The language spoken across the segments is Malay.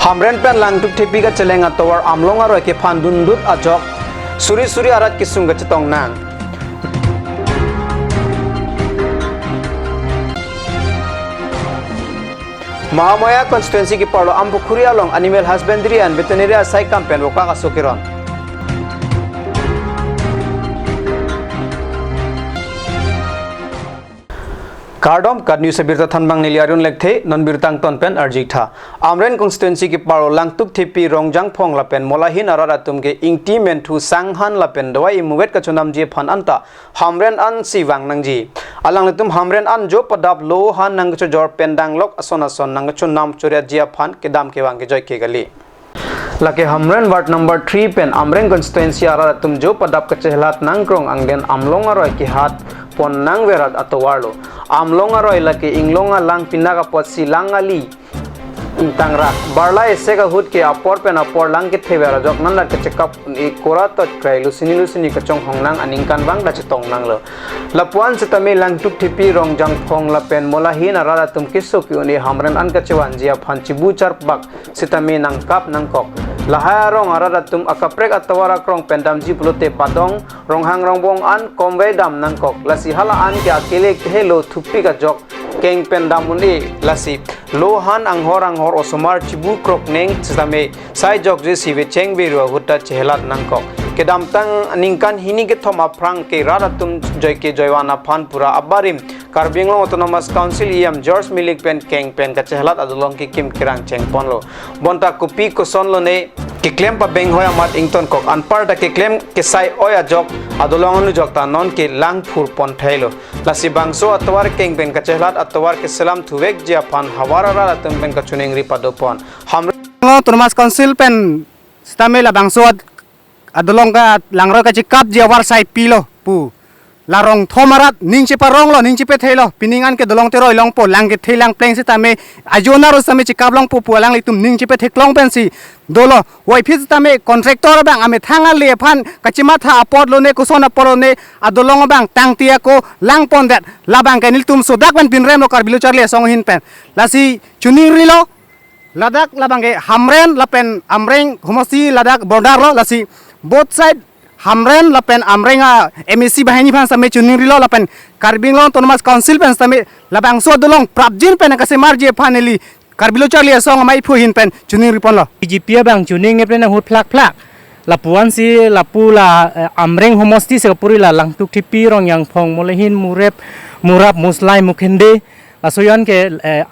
हमरेन पेन लांगटुक ठेपी का चलेंगा तोवर आमलोंगा रोय के फांदुंदुत अजोक सुरी सुरी आरात किसुंग गचतोंग नांग महामाया कॉन्स्टिट्यूएंसी की पार्लो अम्बुखुरिया लोंग एनिमल हस्बेंड्री एंड वेटरनरी असाई कैंपेन रोका का सोकिरन कार्डोम कादन्यू से बिरता थनबांग निलियारुन लेखथे नन बिरतांग तोनपेन अर्जिक था आमरेन कॉन्स्टिट्यूएंसी की पारो लांगटुक ठेपी रोंगजांग फोंग लापेन मोलाहिन अरारातुम के इंगटी मेंथु सांगहान लापेन दवाई इमुवेट का चुनाम जी फन अंता हमरेन अन सिवांग नंगजी अलंगलतुम हमरेन अन जो पदाब लो हान नंगचो जोर पेंडांग लोक असोन असोन नंगचो नाम चोरिया जिया फन के दाम के वांग के जय के गली लके हमरेन वार्ड नंबर 3 पेन आमरेन कॉन्स्टिट्यूएंसी अरारातुम जो पदाब का चहलात नंगक्रोंग अंगलेन आमलोंगा रोय की हाथ pon nang verat atau warlo amlonga roi laki inglonga lang pinaga potsi langali tangra barla ese ka hut ke apor pen apor lang ke thevera jok nan lat ke checkup e kora to krai lusini ka chong hongnang aningkan bang da chetong nang lo lapuan setame lang tuk thipi rongjang phong la pen mola hin arada tum kisso ki oni hamran an ka chewan jia phan chibu char bak setame nang kap nang kok lahaya rong arada tum akaprek atawara krong pendam ji pulote padong ronghang rongbong an komwei dam nang kok lasi hala an ke akele helo thupi ka jok keng pendam undi lasi lohan anghor osomar chibu krok neng setame sai jok je siwe cheng beru hutta chehelat nang kok kedam tang ningkan hini ke thoma prang ke rada tum joy ke joywana phan pura abarim Karbinglong Autonomous Council iam George Milik pen keng pen ka chehlat adulong ki kim kirang cheng ponlo bonta kupi ko sonlo ne ki claim pa beng hoya mat ington kok anpar da ki claim ke sai oya jok adulong nu jok ta non ke lang phur pon thailo lasi bangso atwar keng pen ka chehlat atwar ke salam thuwek jia pan hawara ra tum pen ka chuning ri pado pon ham Autonomous Council pen stamela bangso adulong ka langro ka chikap jia war sai pilo pu larong thomarat ningchi parong lo ningchi pe thelo piningan ke dolong te roi long po lang ke thelang pleng se tame ajona ro same chikap long po pualang litum ningchi pe theklong pen si dolo wai phis tame contractor bang ame thanga le phan kachima tha apod lo ne kusona poro ne adolong bang tangtia ko lang pon dat labang ke niltum sodak ban pinrem lo karbilu charle song hin pen lasi chuning rilo ladak labang ke hamren lapen amreng homosi ladak border lo lasi both side हमरेन लपेन आमरेंगा एमएससी बहानी भान समे चुनिंग रिलो लपेन कार्बिंगलों autonomous council पेन समे लबांगसो दुलोंग प्राप्जिन पेन कसे मार्जे फानेली कार्बिलो चार्ली सोंग माई फुहिन पेन चुनिंग रिपोन लो जीपीए बांग चुनिंग एप्रेन हुट फ्लाक लापुआन सी लापुला आमरेंग होमस्ती से पुरीला लांगटुक ठिपी रोंग yang phong molehin murap muslai mukhende asoyan ke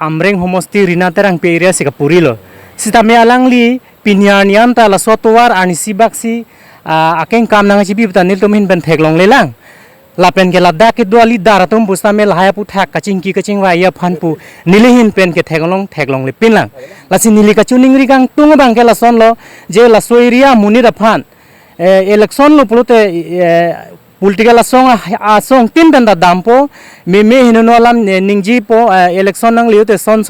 आमरेंग होमस्ती Rina terang pe area se kapurilo sitame alangli pinyanian ta la sotowar ani sibaksi akeng kam nang chibi ta nil tumin ben theklong lelang lapen ke ladda ke duali daratum busame lahaya pu thak kaching wa ya phan pu nilihin pen ke theklong le pinlang lasi nili ka chuning ri gang tung bang ke la son lo je la soiria muni da phan election lo pulote political asong tin ben da dampo me hinono lam ningji po election nang liute son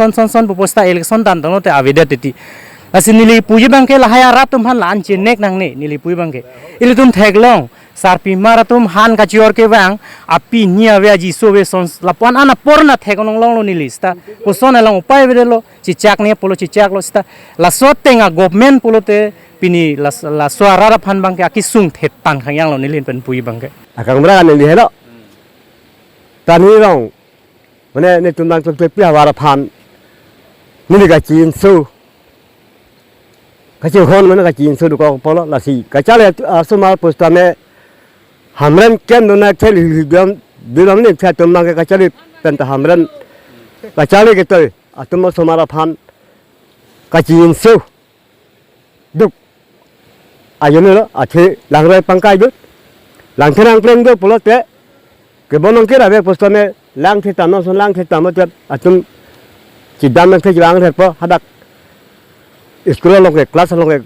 po posta election dan dono te avideti lasi nili puji bangke lahaya ratum han lan chinek nang ne nili puji bangke ilitum theklong sarpi maratum han kachior ke bang api nia we ji sobe son lapan ana porna theklong long lo nili sta poson lang upai vedelo chichak ne polo chichak lo sta la sotenga government polo te pini la suara phan bangke akisung thet pan khangyang lo nilin pen puji bangke akang mra ne li helo tani rong mane ne tumang tuk pi hawara phan nili ka chin su kacil khon mana kacil sudu kau polo lasi kacale asuma postame hamran ken dona thel bilam ne kha tumma ke kacale penta hamran kacale ke toy atuma somara phan kacil su duk ayone lo athe langrai pangkai dut langthenang pleng do polo te ke bonong ke rabe postame lang the tamno son lang the tamot atum chidam ke jang the po hadak sekolah long ke kelas long ke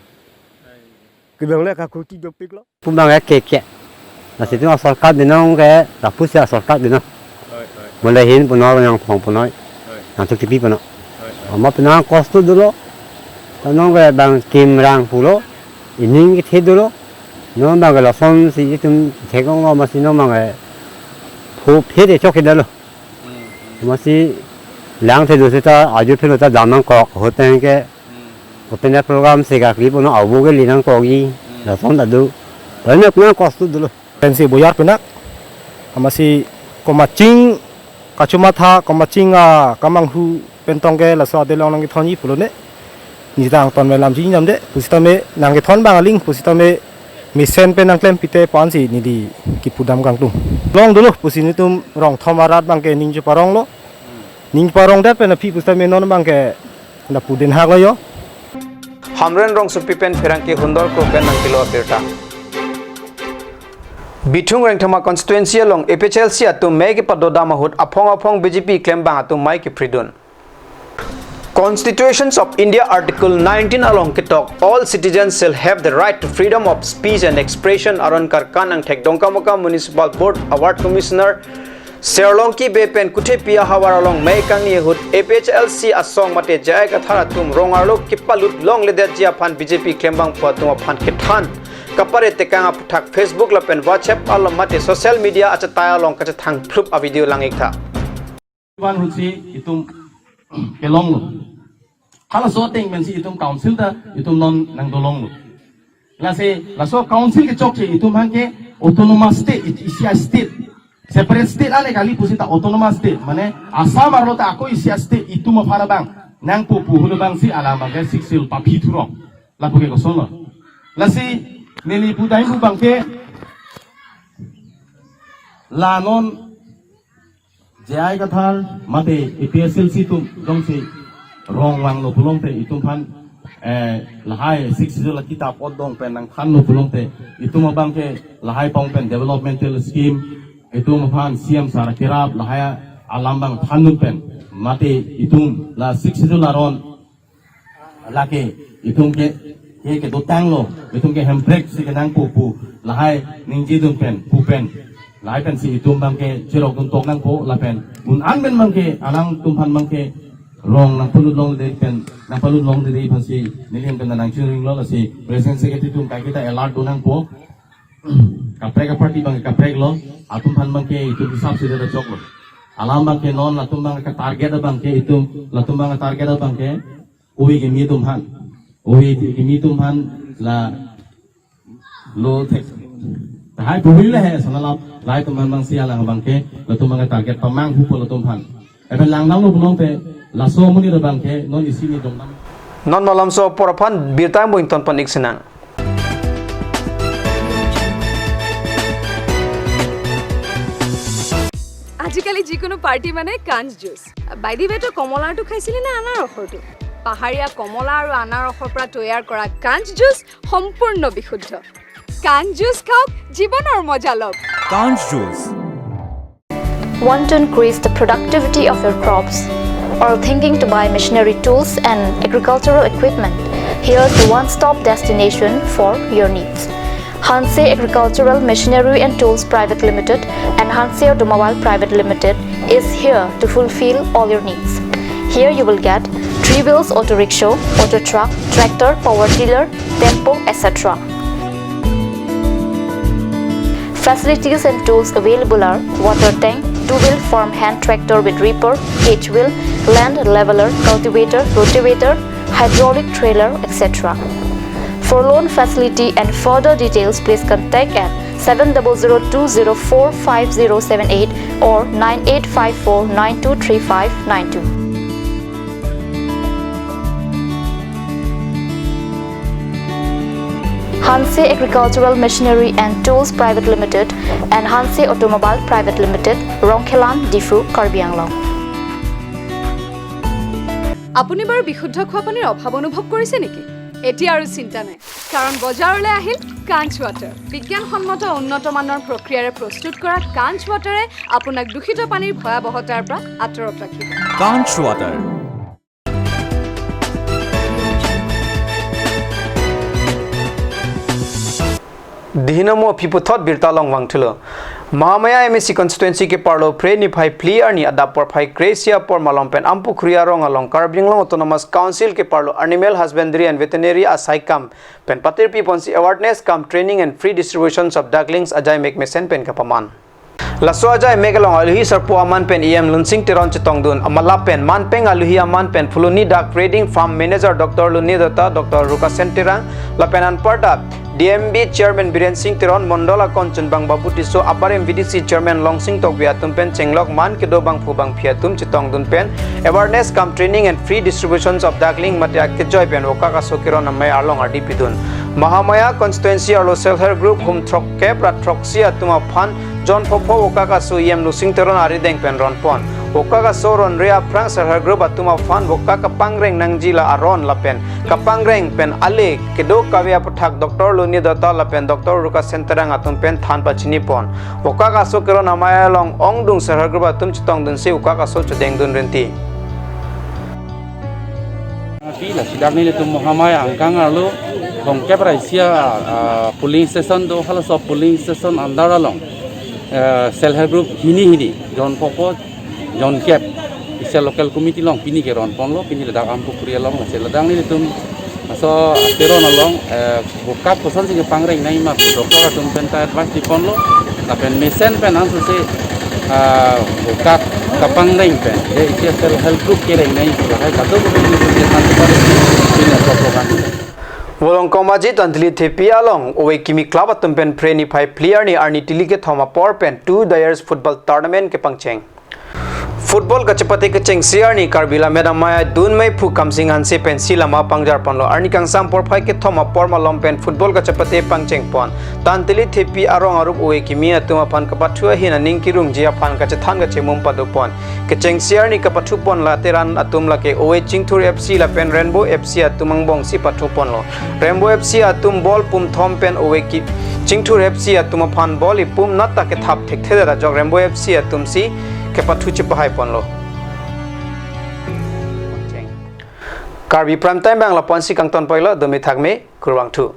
kibang le ka kuti jopik lo pumang ke keke na situ asal kat dinong ke rapus ya asal kat dinong mulai hin punau yang phong punoi yang tu tipi punau amma punau kos tu dulu tanong ke bang kim rang pulo ining ke the dulu no bang ke lason si tum thekong lo masih no bang ke phu phe de chok ke dulu masih lang the dulu kita aju phe lo ta jamang kok hote हैं के Open program sega kli puno abu ke linang kogi la son dadu. Banyak punya kostu dulu. Pensi boyar penak amasi komacing kacumata komacing kamanghu pentong ke la so de long nang thoni pulone ni dang ton melam ji nyam de pusita me nang ke thon bangaling pusita me misen pe nang klem pite pansi ni di kipudam kang tung long dulu pusini tum rong thomarat bang ke ning parong lo ning parong da pe na pi pusita me non bang ke na puden hak lo yo Hamren rong supi pen ferang ke hundor ko pen nang kilo apirta. Bitung reng thama constituency along APHLC atum megi padoda mahut apong BJP claim bang atum mai ki pridun. Constitutions of India Article 19 along kitok all citizens shall have the right to freedom of speech and expression aron karkan ang thek dongkamoka Municipal Board Award Commissioner Serlongki bepen kuthe pia hawar along mai kang yehut APHLC asong mate jai ka thara tum rongarlo kipalut long le jia phan BJP claim bang patum phan kithan kapare tekang aputhak Facebook la pen WhatsApp alom mate social media acha taya long ka thang thrup a video langik tha wan husi itum kelong lu kala so ting men si itum council da itum non nang dolong lu la so council ke chok che itum han ke autonomous state isia state separate state ane kali pusita autonomous state mane asam arlo ta ako isia state itum phara bang nang pu hulu bang si alama ke siksil papi thurong la puke ko sono la si neli pudai bu bang ke la non jai kathal mate APHLC tum dong si rong wang no pulong te itum phan lahai siksil la kitab odong pen nang phan no pulong te itum bang ke lahai pong pen developmental scheme itum phan CM sarakirap lahai alambang phan no pen mate itum la siksil la ron la ke itum ke do tang lo itum ke handbrake si ke nang pu lahai ningji dum pen pu pen lahai pen si itum bang ke chirok dum tok nang po la pen un an ben bang ke alang tum phan bang ke rong nang pulut long de pen nang pulut long de phan si nilim pen nang chiring lo la si president secretary tum kai kita alert do nang po kaprek party bang kaprek lo atum phan bang ke itum hisab si de chok lo alam bang ke non la tum bang ka target bang ke itum la tum bang target bang ke oi ke mi tum han oi ke mi tum han la lo tek hai puhui le hai sanala lai tum bang si ala bang ke la tum bang target pamang hu po la tum han even lang nang lo bulong te la so muni ro bang ke non isi ni dong nam non malam so poraphan birtang boington pan iksenang আজিকালি যিকোনো পাৰ্টি মানে কাঞ্জ juice by the ৱে তো কমলাটো খাইছিলি না আনাৰ ৰসটো পাহাৰীয়া কমলা আৰু আনাৰ ৰসৰ পৰা তৈয়াৰ কৰা কাঞ্জ জুচ সম্পূৰ্ণ বিশুদ্ধ কাঞ্জ জুচ খাওক জীৱনৰ মজা লওক Kanj juice. Want to increase the productivity of your crops or thinking to buy machinery tools and agricultural equipment? Here's the one-stop destination for your needs. Hanse Agricultural Machinery and Tools Private Limited and Hanse Automobile Private Limited is here to fulfill all your needs. Here you will get 3-wheels auto rickshaw, auto truck, tractor, power tiller, tempo, etc. Facilities and tools available are water tank, 2-wheel farm hand tractor with reaper, H-wheel, land leveler, cultivator, rotavator, hydraulic trailer, etc. For loan facility and further details, please contact at 7002045078 or 9854923592. Hanse Agricultural Machinery and Tools Private Limited and Hanse Automobile Private Limited, Rongkhelan, Difu, Karbi Anglong. আপুনি বাৰু বিশুদ্ধ খোৱা পানীৰ অভাৱ অনুভৱ কৰিছে নেকি এতিয়া আৰু চিন্তা নাই কাৰণ বজাৰলৈ আহিল কাঞ্চ ৱাটাৰ বিজ্ঞানসন্মত উন্নত মানৰ প্ৰক্ৰিয়াৰে প্ৰস্তুত কৰা কাঞ্চ ৱাটাৰে আপোনাক দূষিত পানীৰ ভয়াৱহতাৰ পৰা আঁতৰত ৰাখিব Kanj water. Dihinamo piputhot birtalong wangthilo Mahamaya MSC constituency ke parlo pre ni phai clear ni adapor phai Gracia por malompen ampu khriya rong along Karbinglong autonomous council ke parlo animal husbandry and veterinary asai kam pen patir pi ponsi awareness kam training and free distributions of ducklings ajai mek mesen pen kapaman Laswaja megalong aluhi sarpo aman pen em lunsing teron chitong dun amala pen man peng aluhi aman pen fuluni dak trading farm manager Dr. Luni Data Dr. Ruka Sentirang lapenan parda DMB Chairman Biren Singh Teron Mondola Konchun Bang Babu Tiso Aparem VDC Chairman Long Sing Tok Biatum Pen Chenglok Man Kedo Bang Fu Bang Phiatum Chitong Dun Pen Awareness Come Training and Free Distributions of Dakling Matiak Joy Pen Okaka Sokiron Amay Arlong RDP Dun Mahamaya Constituency Arlo Self Help Group Hum Trok Kep Rat Troxi Atuma Phan John Popo Okaka Su Yem Lusing Teron Arideng Pen Ron Pon Okaka Soron Rea Prang Self Help Group Atuma Phan Okaka Pangreng Nangjila Aron Lapen Kapangreng Pen Ale Kedo Kavya Pathak Dr. Luni Data Lapen Dr. Ruka Senterang Atum Pen Than Pachini Pon Okaka Sokiron Amaya Long Ongdung Self Help Group Atum Chitong Dun Se Okaka So Chudeng Dun Renti Pila sidang ni tu Muhammad angkang lalu kongkep rahasia polling station tu kalau so polling station andar along self help group hini John Popo John Kep isa local committee long pini ke ron pon lo pini ledak ampu kuria long se ledang ni tu so teron along bukap kosan sing pangreng nai ma doktor atum penta advice di pon lo tapen mesen pen ansu se bukap kapang nai pen je isi self help group ke nai hai kado ni se nanti pada pini program Wolong Komaji Tantli Thepi Along Owe Kimi Club Atum Pen Preni Phai Player ni Arni Tilike Thoma Power Pen 2 Dyers Football Tournament ke Pangcheng Football kachapati kecheng siar ni Karbila Medamaya Dun Mai Phu Kamsing Hanse Pen Silama Pangjar Ponlo Arni Kang Sam Por Phai ke Thoma Por Malom Pen Football kachapati Pangcheng Pon Tantli Thepi Arong Arup Owe Kimi Atuma Phan Kapathua Hina Ningkirung Jia Phan Kachathan Kachemum Padu Pon Kecheng siar ni Kapathu Pon Lateran Atum Lake Owe Chingthur FC La Pen Rainbow FC Atumang Bong Si Pathu Pon lo Rainbow FC Atum Ball Pum Thom Pen Owe Ki Chingthur FC Atuma Phan Ball Ipum Natta ke Thap Thek Theda Jog Rainbow FC Atum Si ke Pathu Chipahai Pon lo Karbi Prime Time Bang La Pon Si Kang Ton Poilo Demi Thakme Kurwang Tu